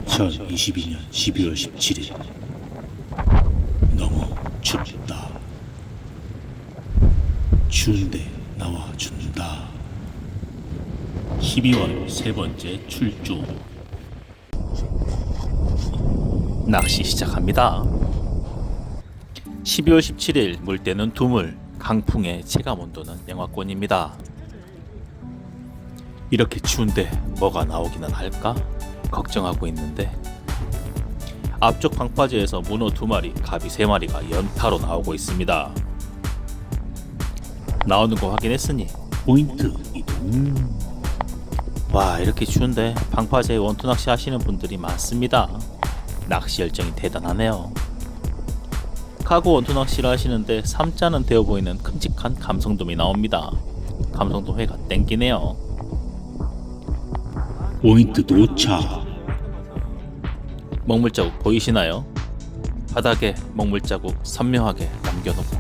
2022년 12월 17일. 너무 춥다. 추운데 나와준다. 12월 세 번째 출조. 낚시 시작합니다. 12월 17일 물때는 두물, 강풍의 체감 온도는 영하권입니다. 이렇게 추운데 뭐가 나오기는 할까? 걱정하고 있는데 앞쪽 방파제에서 문어 2마리, 가비 3마리가 연타로 나오고 있습니다. 나오는 거 확인했으니 포인트 이동. 와, 이렇게 추운데 방파제에 원투 낚시 하시는 분들이 많습니다. 낚시 열정이 대단하네요. 카고 원투 낚시를 하시는데 3자는 되어 보이는 큼직한 감성돔이 나옵니다. 감성돔 회가 땡기네요. 포인트 도착. 먹물자국 보이시나요? 바닥에 먹물자국 선명하게 남겨놓고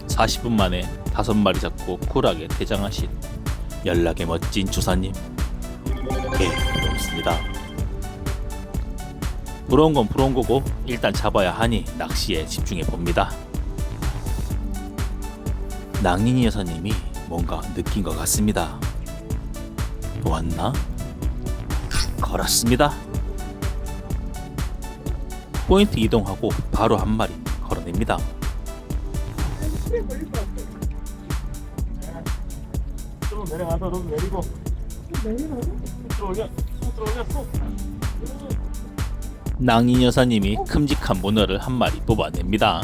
40분 만에 5마리 잡고 쿨하게 퇴장하신 연락의 멋진 조사님, 부럽습니다. 부러운 건 부러운 거고 일단 잡아야 하니 낚시에 집중해 봅니다. 낭린이 여사님이 뭔가 느낀 것 같습니다. 왔나? 걸었습니다. 포인트 이동하고 바로 한 마리 걸어냅니다. 좀 내려가서 좀 내리고 들어올려 낭인 여사님이 큼직한 문어를 한 마리 뽑아냅니다.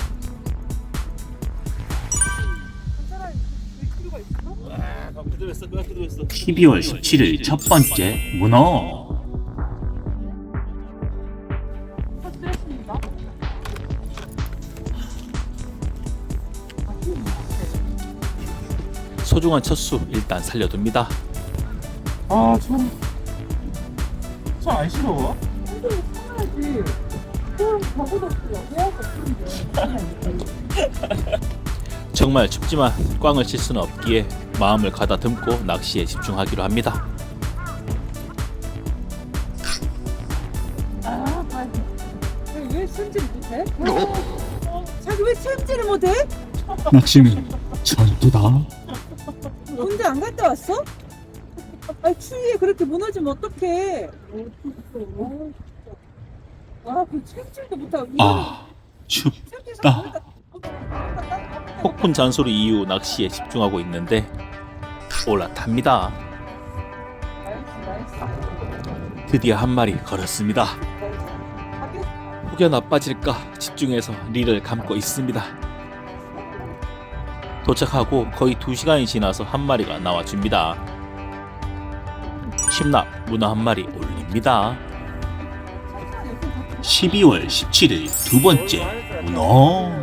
12월 17일 첫 번째 문어. 소중한 첫수 일단 살려둡니다. 아, 안 싫어? 정말 춥지만 꽝을 칠 수는 없기에 마음을 가다듬고 낚시에 집중하기로 합니다. 왜 손질 못해? 자기 왜 손질을 못해? 낚시는 전투다. 군대 안 갔다 왔어? 아, 추위에 그렇게 무너지면 어떡해? 그 손질도 못하고. 아, 춥다. 폭풍 잔소리 이후 낚시에 집중하고 있는데 올라탑니다. 드디어 한 마리 걸었습니다. 혹여 나빠질까 집중해서 릴을 감고 있습니다. 도착하고 거의 2시간이 지나서 한 마리가 나와줍니다. 심납 문어 한 마리 올립니다. 12월 17일 두 번째 문어.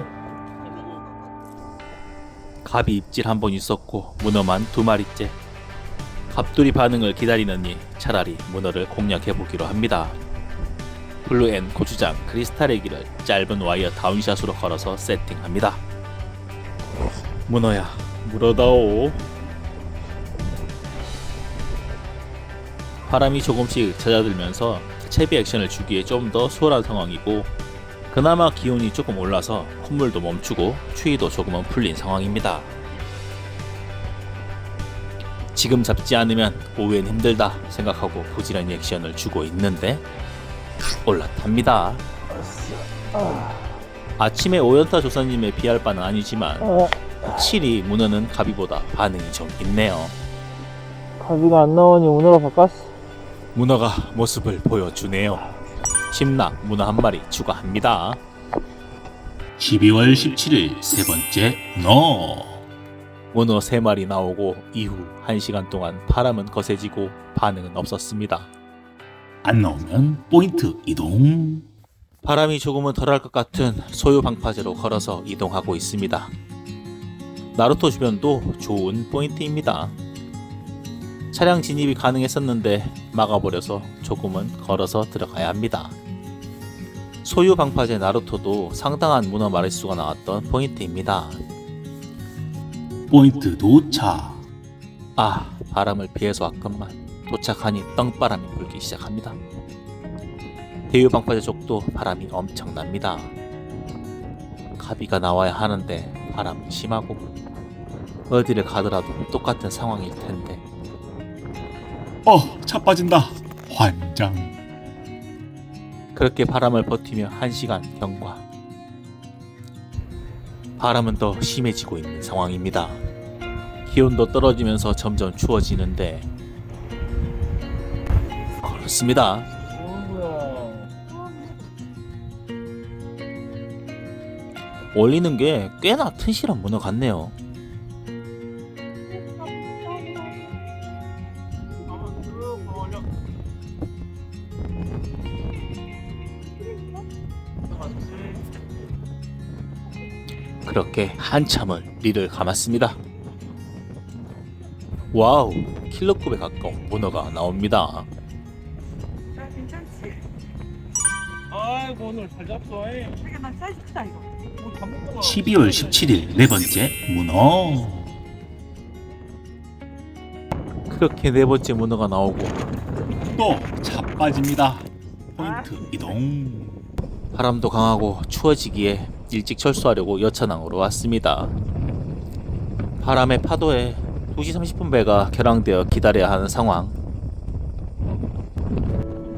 갑이 입질 한 번 있었고 문어만 2마리째. 갑돌이 반응을 기다리느니 차라리 문어를 공략해보기로 합니다. 블루앤 고추장 크리스탈의 길을 짧은 와이어 다운샷으로 걸어서 세팅합니다. 문어야 물어다오. 바람이 조금씩 잦아들면서 채비 액션을 주기에 좀 더 수월한 상황이고 그나마 기온이 조금 올라서 콧물도 멈추고 추위도 조금은 풀린 상황입니다. 지금 잡지 않으면 오후엔 힘들다 생각하고 부지런히 액션을 주고 있는데 올라탑니다. 아침에 오연타 조사님의 비할 바는 아니지만 확실히 문어는 가비보다 반응이 좀 있네요. 가비가 안 나오니 오늘로 바꿨어. 문어가 모습을 보여주네요. 심낙 문어 한 마리 추가합니다. 12월 17일 세 번째 문어 3마리 나오고 이후 1시간 동안 바람은 거세지고 반응은 없었습니다. 안 나오면 포인트 이동. 바람이 조금은 덜할 것 같은 소요 방파제로 걸어서 이동하고 있습니다. 나루토 주변도 좋은 포인트입니다. 차량 진입이 가능했었는데 막아버려서 조금은 걸어서 들어가야 합니다. 소유 방파제 나루토도 상당한 문어 마리수가 나왔던 포인트입니다. 포인트 도착. 바람을 피해서 왔건만 도착하니 땅바람이 불기 시작합니다. 대유 방파제 쪽도 바람이 엄청납니다. 가비가 나와야 하는데 바람은 심하고 어디를 가더라도 똑같은 상황일 텐데 차 빠진다. 환장. 그렇게 바람을 버티며 1시간 경과. 바람은 더 심해지고 있는 상황입니다. 기온도 떨어지면서 점점 추워지는데 그렇습니다. 올리는 게 꽤나 튼실한 문어 같네요. 그렇게 한참을 리를 감았습니다. 와우, 킬러급에 가까운 문어가 나옵니다. 야, 괜찮지? 아이고 오늘 잘 잡숴. 되게 난 사이즈 크다 이거. 12월 17일 네 번째 문어. 그렇게 네 번째 문어가 나오고 또 차 빠집니다. 포인트 이동. 바람도 강하고 추워지기에 일찍 철수하려고 여차항으로 왔습니다. 바람의 파도에 2시 30분 배가 결항되어 기다려야 하는 상황.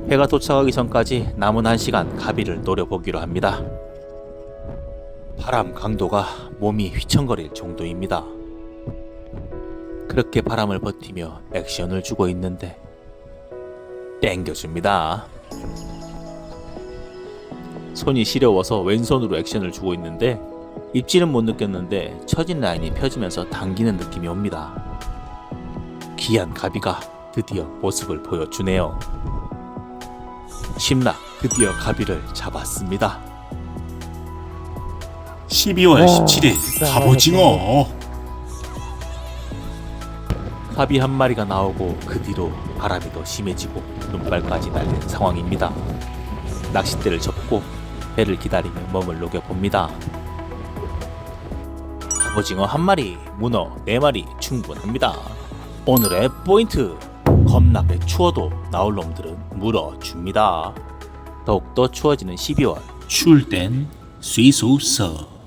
배가 도착하기 전까지 남은 1시간 가비를 노려보기로 합니다. 바람 강도가 몸이 휘청거릴 정도입니다. 그렇게 바람을 버티며 액션을 주고 있는데 땡겨줍니다. 손이 시려워서 왼손으로 액션을 주고 있는데 입질은 못 느꼈는데 처진 라인이 펴지면서 당기는 느낌이 옵니다. 귀한 가비가 드디어 모습을 보여주네요. 심락 드디어 가비를 잡았습니다. 12월 17일 갑오징어. 가비 한 마리가 나오고 그 뒤로 바람이 더 심해지고 눈발까지 날린 상황입니다. 낚싯대를 접고 배를 기다리며 몸을 녹여봅니다. 갑오징어 한 마리, 문어 4마리 충분합니다. 오늘의 포인트, 겁나게 추워도 나올 놈들은 물어줍니다. 더욱더 추워지는 12월. 추울 땐 쇠소서.